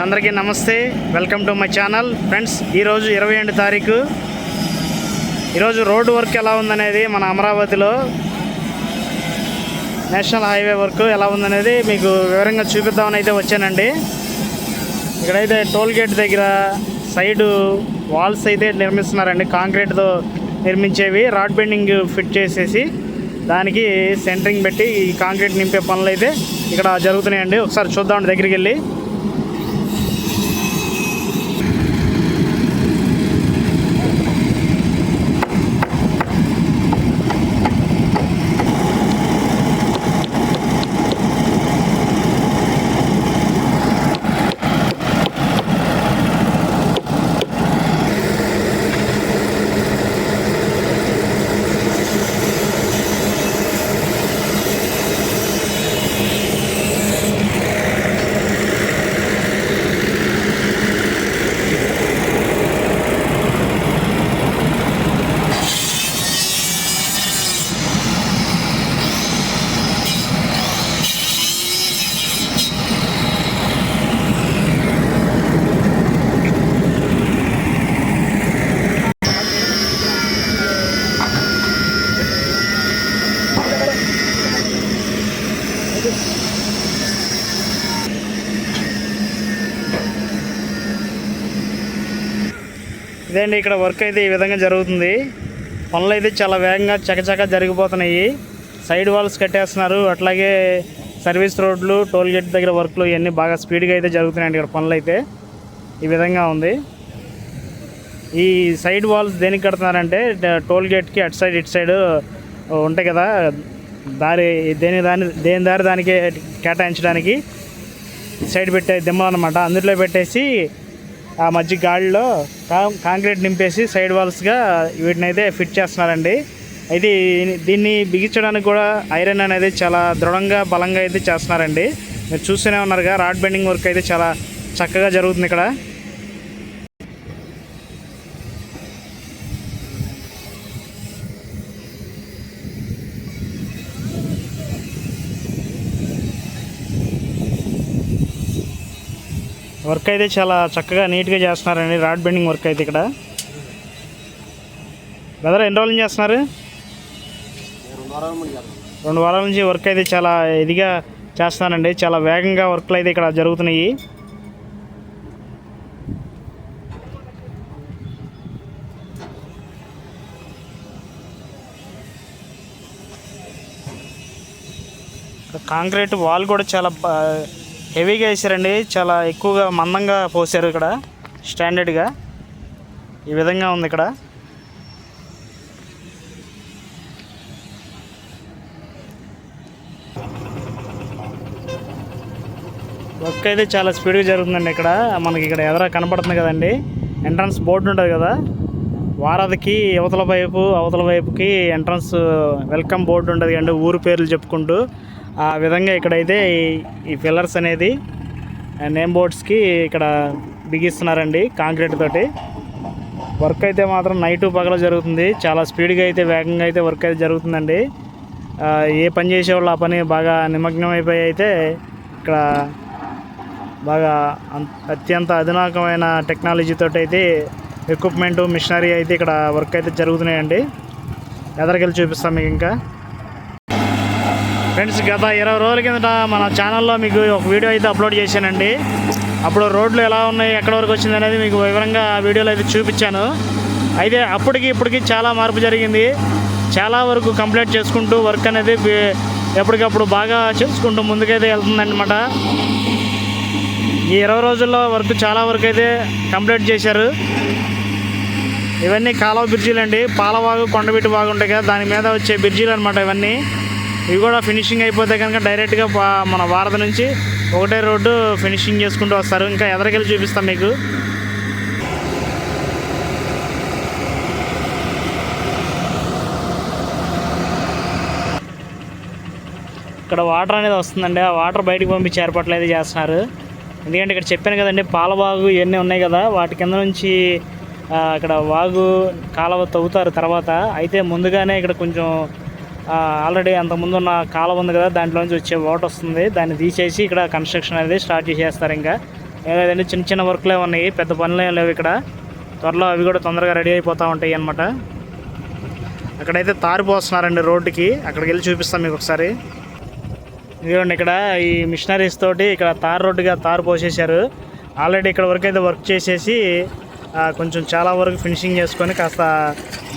అందరికీ నమస్తే, welcome to my channel. Friends, ఈరోజు 28 తారీఖు. ఈరోజు రోడ్డు వర్క్ ఎలా ఉందనేది మన అమరావతిలో నేషనల్ హైవే వర్క్ ఎలా ఉందనేది మీకు వివరంగా చూపిద్దామని అయితే వచ్చానండి. ఇక్కడైతే టోల్ గేట్ దగ్గర సైడు వాల్స్ అయితే నిర్మిస్తున్నారండి. కాంక్రీట్తో నిర్మించేవి రాడ్ బెండింగ్ ఫిట్ చేసేసి దానికి సెంటరింగ్ పెట్టి ఈ కాంక్రీట్ నింపే పనులు అయితే ఇక్కడ జరుగుతున్నాయండి. ఒకసారి చూద్దామండి దగ్గరికి వెళ్ళి. ఇదేంటి ఇక్కడ వర్క్ అయితే ఈ విధంగా జరుగుతుంది. పనులు అయితే చాలా వేగంగా చకచక జరిగిపోతున్నాయి. Side walls కట్టేస్తున్నారు. అట్లాగే సర్వీస్ రోడ్లు, టోల్ గేట్ దగ్గర వర్క్లు ఇవన్నీ బాగా స్పీడ్గా అయితే జరుగుతున్నాయండి. ఇక్కడ పనులు అయితే ఈ విధంగా ఉంది. ఈ సైడ్ వాల్స్ దేనికి కడుతున్నారంటే టోల్ గేట్కి అటు సైడ్ ఇటు సైడ్ ఉంటాయి కదా, దారి దేని దారి దానికి కేటాయించడానికి సైడ్ పెట్టే దిమ్మలు అనమాట. అందులో పెట్టేసి ఆ మధ్య గాడిలో కాంక్రీట్ నింపేసి సైడ్ వాల్స్గా వీటిని అయితే ఫిట్ చేస్తున్నారండి. అయితే దీన్ని బిగించడానికి కూడా ఐరన్ అనేది చాలా దృఢంగా బలంగా అయితే చేస్తున్నారండి. మీరు చూస్తూనే ఉన్నారుగా, రాడ్ బెండింగ్ వర్క్ అయితే చాలా చక్కగా జరుగుతుంది ఇక్కడ. వర్క్ అయితే చాలా చక్కగా నీట్గా చేస్తున్నారండి. రాడ్ బెండింగ్ వర్క్ అయితే ఇక్కడ. బ్రదర్, ఎన్ని రోజులు చేస్తున్నారు? 2 వారాల నుంచి వర్క్ అయితే చాలా ఇదిగా చేస్తున్నారండి. చాలా వేగంగా వర్క్లు అయితే ఇక్కడ జరుగుతున్నాయి. కాంక్రీట్ వాల్ కూడా చాలా హెవీగా వేసారండి. చాలా ఎక్కువగా మందంగా పోసారు ఇక్కడ. స్టాండర్డ్గా ఈ విధంగా ఉంది ఇక్కడ. వర్క్ అయితే చాలా స్పీడ్గా జరుగుతుందండి ఇక్కడ. మనకి ఇక్కడ ఎదుర కనపడుతుంది కదండి, ఎంట్రన్స్ బోర్డు ఉంటుంది కదా, వారధికి అవతల వైపుకి ఎంట్రన్స్ వెల్కమ్ బోర్డు ఉంటుంది కండి, ఊరు పేర్లు చెప్పుకుంటూ. ఆ విధంగా ఇక్కడైతే ఈ పిల్లర్స్ అనేది నేమ్ బోర్డ్స్కి ఇక్కడ బిగిస్తున్నారండి కాంక్రీట్ తోటి. వర్క్ అయితే మాత్రం నైటు పగల జరుగుతుంది. చాలా స్పీడ్గా అయితే వేగంగా అయితే వర్క్ అయితే జరుగుతుందండి. ఏ పని చేసేవాళ్ళు ఆ పని బాగా నిమగ్నం అయిపోయి అయితే ఇక్కడ బాగా అత్యంత అధునాతనమైన టెక్నాలజీతో అయితే ఎక్విప్మెంటు, మిషనరీ అయితే ఇక్కడ వర్క్ అయితే జరుగుతున్నాయండి. ఎదరికెళ్ళి చూపిస్తాం మీకు. ఇంకా ఫ్రెండ్స్, గత 20 రోజుల కిందట మన ఛానల్లో మీకు ఒక వీడియో అయితే అప్లోడ్ చేశానండి. అప్పుడు రోడ్లు ఎలా ఉన్నాయి, ఎక్కడి వరకు వచ్చింది అనేది మీకు వివరంగా ఆ వీడియోలో అయితే చూపించాను. అయితే అప్పటికి ఇప్పటికి చాలా మార్పు జరిగింది. చాలా వరకు కంప్లీట్ చేసుకుంటూ వర్క్ అనేది ఎప్పటికప్పుడు బాగా చేసుకుంటూ ముందుకైతే వెళ్తుందన్నమాట. ఈ 20 రోజుల్లో వర్క్ చాలా వరకు అయితే కంప్లీట్ చేశారు. ఇవన్నీ కాలువ బ్రిడ్జీలు అండి. పాలవాగు, కొండబిట్టు వాగు ఉంటాయి కదా, దాని మీద వచ్చే బ్రిడ్జీలు అనమాట ఇవన్నీ. ఇవి కూడా ఫినిషింగ్ అయిపోతే కనుక డైరెక్ట్గా మన వారధి నుంచి ఒకటే రోడ్డు ఫినిషింగ్ చేసుకుంటూ వస్తారు. ఇంకా ఎదరికెళ్ళి చూపిస్తాం మీకు. ఇక్కడ వాటర్ అనేది వస్తుందండి. ఆ వాటర్ బయటకు పంపించి ఏర్పాట్లు అయితే చేస్తున్నారు. ఎందుకంటే ఇక్కడ చెప్పాను కదండి, పాలవాగు ఇవన్నీ ఉన్నాయి కదా, వాటి కింద నుంచి ఇక్కడ వాగు కాలువ తవ్వుతారు తర్వాత. అయితే ముందుగానే ఇక్కడ కొంచెం ఆల్రెడీ అంతకుముందు ఉన్న కాలువ ఉంది కదా, దాంట్లోంచి వచ్చే వాటర్ వస్తుంది. దాన్ని తీసేసి ఇక్కడ కన్స్ట్రక్షన్ అనేది స్టార్ట్ చేసేస్తారు. ఇంకా ఏదైనా చిన్న చిన్న వర్క్లే ఉన్నాయి, పెద్ద పనులు ఏం లేవు ఇక్కడ. త్వరలో అవి కూడా తొందరగా రెడీ అయిపోతూ ఉంటాయి అన్నమాట. అక్కడైతే తారు పోస్తున్నారండి రోడ్డుకి, అక్కడికి వెళ్ళి చూపిస్తాం మీకు ఒకసారి. ఇదిగోండి ఇక్కడ ఈ మిషనరీస్ తోటి ఇక్కడ తారు రోడ్డుగా తారు పోసేశారు. ఆల్రెడీ ఇక్కడ వరకు అయితే వర్క్ చేసేసి కొంచెం చాలా వరకు ఫినిషింగ్ చేసుకొని కాస్త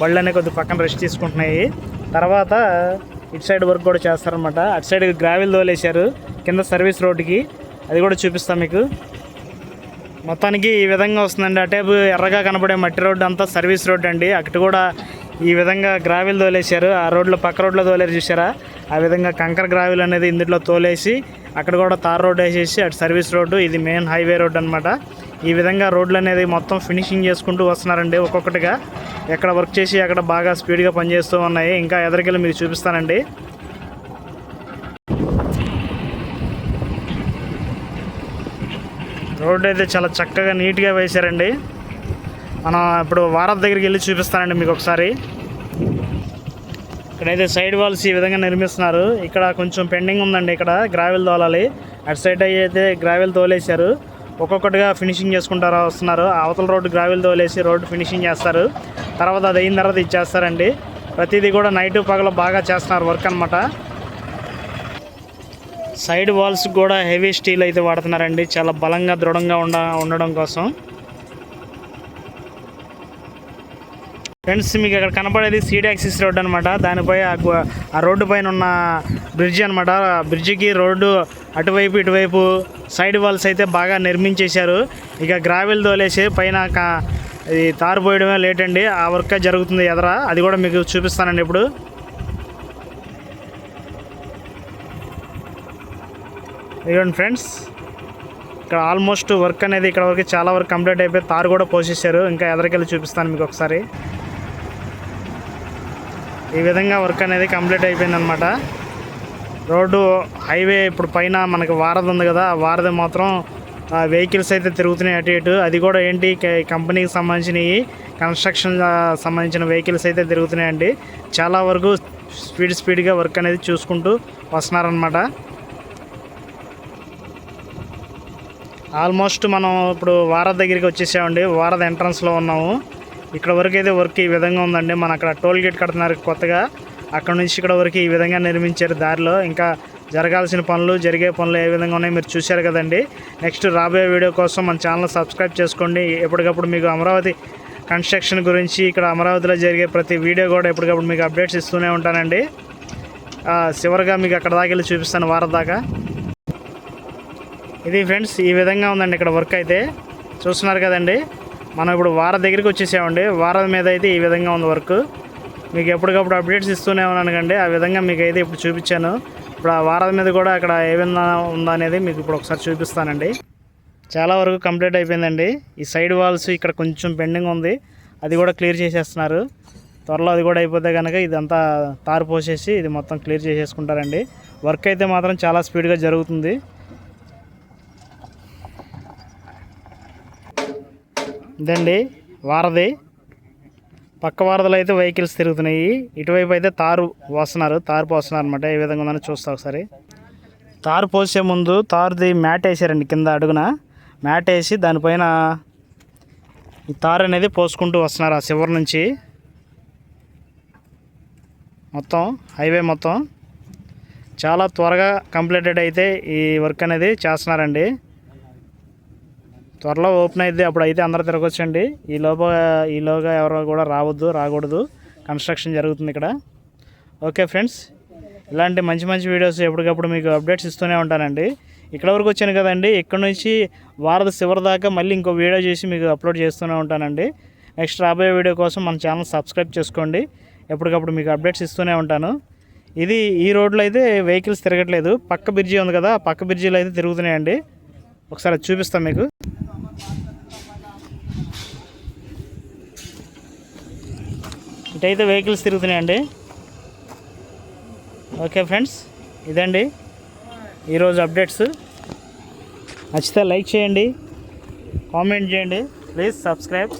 బళ్ళు అనే కొద్ది పక్కన రెస్ట్ తీసుకుంటున్నాయి. తర్వాత ఇటు సైడ్ వర్క్ కూడా చేస్తారనమాట. అటు సైడ్ గ్రావెల్ తోలేశారు కింద సర్వీస్ రోడ్డుకి, అది కూడా చూపిస్తాం మీకు. మొత్తానికి ఈ విధంగా వస్తుందండి. అటేపు ఎర్రగా కనబడే మట్టి రోడ్డు అంతా సర్వీస్ రోడ్డు అండి. అటు కూడా ఈ విధంగా గ్రావెల్ తోలేశారు. ఆ రోడ్లో పక్క రోడ్లో తోలేరు చూసారా, ఆ విధంగా కంకర గ్రావెల్ అనేది ఇందులో తోలేసి అక్కడ కూడా తార్ రోడ్డు వేసేసి అటు సర్వీస్ రోడ్డు, ఇది మెయిన్ హైవే రోడ్డు అనమాట. ఈ విధంగా రోడ్లు అనేది మొత్తం ఫినిషింగ్ చేసుకుంటూ వస్తున్నారండి ఒక్కొక్కటిగా. ఎక్కడ వర్క్ చేసి అక్కడ బాగా స్పీడ్గా పనిచేస్తూ ఉన్నాయి. ఇంకా ఎదరికెళ్ళి మీకు చూపిస్తానండి. రోడ్డు అయితే చాలా చక్కగా నీట్గా వేశారండి. మనం ఇప్పుడు వారధి దగ్గరికి వెళ్ళి చూపిస్తానండి మీకు ఒకసారి. ఇక్కడైతే సైడ్ వాల్స్ ఈ విధంగా నిర్మిస్తున్నారు. ఇక్కడ కొంచెం పెండింగ్ ఉందండి, ఇక్కడ గ్రావెల్ తోలాలి. అటు సైడ్ అయితే గ్రావెల్ తోలేశారు, ఒక్కొక్కటిగా ఫినిషింగ్ చేసుకుంటారు వస్తున్నారు. అవతల రోడ్డు గ్రావెల్ తోలేసి రోడ్డు ఫినిషింగ్ చేస్తారు. తర్వాత అది అయిన తర్వాత ఇచ్చేస్తారండి. ప్రతిదీ కూడా నైటు పగలు బాగా చేస్తున్నారు వర్క్ అనమాట. సైడ్ వాల్స్ కూడా హెవీ స్టీల్ అయితే వాడుతున్నారండి, చాలా బలంగా దృఢంగా ఉండడం కోసం. ఫ్రెండ్స్ మీకు ఇక్కడ కనపడేది సీడ్ యాక్సిస్ రోడ్ అనమాట. దానిపై ఆ రోడ్డు పైన ఉన్న బ్రిడ్జ్ అనమాట. బ్రిడ్జికి రోడ్డు అటువైపు ఇటువైపు సైడ్ వాల్స్ అయితే బాగా నిర్మించేశారు. ఇక గ్రావెల్ తోలేసి పైన ఇది తారు పోయడమే లేట్ అండి, ఆ వర్క్ జరుగుతుంది ఎదర. అది కూడా మీకు చూపిస్తానండి ఇప్పుడు. ఇదిగోండి ఫ్రెండ్స్, ఇక్కడ ఆల్మోస్ట్ వర్క్ అనేది ఇక్కడ వరకు చాలా వరకు కంప్లీట్ అయిపోయి తారు కూడా పోసేసారు. ఇంకా ఎదరికెళ్ళి చూపిస్తాను మీకు ఒకసారి. ఈ విధంగా వర్క్ అనేది కంప్లీట్ అయిపోయిందనమాట. రోడ్డు హైవే ఇప్పుడు పైన మనకి వారధి ఉంది కదా, ఆ వారధి మాత్రం వెహికల్స్ అయితే తిరుగుతున్నాయి అటు ఇటు. అది కూడా ఏంటి కంపెనీకి సంబంధించినవి, కన్స్ట్రక్షన్ సంబంధించిన వెహికల్స్ అయితే తిరుగుతున్నాయండి. చాలా వరకు స్పీడ్గా వర్క్ అనేది చూసుకుంటూ వస్తున్నారనమాట. ఆల్మోస్ట్ మనం ఇప్పుడు వారధి దగ్గరికి వచ్చేసామండి. వారధి ఎంట్రన్స్లో ఉన్నాము. ఇక్కడ వరకు అయితే వర్క్ ఈ విధంగా ఉందండి. మన అక్కడ టోల్ గేట్ కడుతున్నారు కొత్తగా, అక్కడ నుంచి ఇక్కడ వరకు ఈ విధంగా నిర్మించారు దారిలో. ఇంకా జరగాల్సిన పనులు, జరిగే పనులు ఏ విధంగా ఉన్నాయో మీరు చూశారు కదండి. నెక్స్ట్ రాబోయే వీడియో కోసం మన ఛానల్ సబ్స్క్రైబ్ చేసుకోండి. ఎప్పటికప్పుడు మీకు అమరావతి కన్స్ట్రక్షన్ గురించి, ఇక్కడ అమరావతిలో జరిగే ప్రతి వీడియో కూడా ఎప్పటికప్పుడు మీకు అప్డేట్స్ ఇస్తూనే ఉంటానండి. చివరిగా మీకు అక్కడ దాకా వెళ్ళి చూపిస్తాను, వారధి దాకా. ఇది ఫ్రెండ్స్ ఈ విధంగా ఉందండి ఇక్కడ వర్క్ అయితే చూస్తున్నారు కదండి. మనం ఇప్పుడు వారధి దగ్గరికి వచ్చేసామండి. వారధి మీద అయితే ఈ విధంగా ఉంది వర్క్. మీకు ఎప్పటికప్పుడు అప్డేట్స్ ఇస్తూనే ఉన్నాను కండి, ఆ విధంగా మీకు అయితే ఇప్పుడు చూపించాను. ఇప్పుడు ఆ వారధి మీద కూడా అక్కడ ఏ విధంగా ఉందా అనేది మీకు ఇప్పుడు ఒకసారి చూపిస్తానండి. చాలా వరకు కంప్లీట్ అయిపోయిందండి. ఈ సైడ్ వాల్స్ ఇక్కడ కొంచెం పెండింగ్ ఉంది, అది కూడా క్లియర్ చేసేస్తున్నారు. త్వరలో అది కూడా అయిపోతే కనుక ఇదంతా తారు పోసేసి ఇది మొత్తం క్లియర్ చేసేసుకుంటారండి. వర్క్ అయితే మాత్రం చాలా స్పీడ్గా జరుగుతుంది. ఇదండి వారధి. పక్క వారధులు అయితే వెహికల్స్ తిరుగుతున్నాయి, ఇటువైపు అయితే తారు పోస్తున్నారు అనమాట. ఏ విధంగా ఉందని చూస్తా ఒకసారి. తారు పోసే ముందు తారుది మ్యాట్ వేసారండి, కింద అడుగున మ్యాట్ వేసి దానిపైన ఈ తారు అనేది పోసుకుంటూ వస్తున్నారు ఆ చివరి నుంచి. మొత్తం హైవే మొత్తం చాలా త్వరగా కంప్లీటెడ్ అయితే ఈ వర్క్ అనేది చేస్తున్నారండి. త్వరలో ఓపెన్ అయితే అప్పుడు అయితే అందరూ తిరగొచ్చండి. ఈలోగా ఎవరు కూడా రాకూడదు, కన్స్ట్రక్షన్ జరుగుతుంది ఇక్కడ. ఓకే ఫ్రెండ్స్, ఇలాంటి మంచి వీడియోస్ ఎప్పటికప్పుడు మీకు అప్డేట్స్ ఇస్తూనే ఉంటానండి. ఇక్కడ వరకు వచ్చాను కదండి, ఇక్కడ నుంచి వారధి చివరి దాకా మళ్ళీ ఇంకో వీడియో చేసి మీకు అప్లోడ్ చేస్తూనే ఉంటానండి. నెక్స్ట్ రాబోయే వీడియో కోసం మన ఛానల్ సబ్స్క్రైబ్ చేసుకోండి. ఎప్పటికప్పుడు మీకు అప్డేట్స్ ఇస్తూనే ఉంటాను. ఈ రోడ్లో అయితే వెహికల్స్ తిరగట్లేదు, పక్క బ్రిడ్జి ఉంది కదా, పక్క బ్రిడ్జిలో అయితే తిరుగుతున్నాయండి. ఒకసారి చూపిస్తాం మీకు. ఇటైతే వెహికల్స్ తిరుగుతున్నాయండి. ఓకే ఫ్రెండ్స్, ఇదండి ఈరోజు అప్డేట్స్. నచ్చితే లైక్ చేయండి, కామెంట్ చేయండి, ప్లీజ్ సబ్స్క్రైబ్.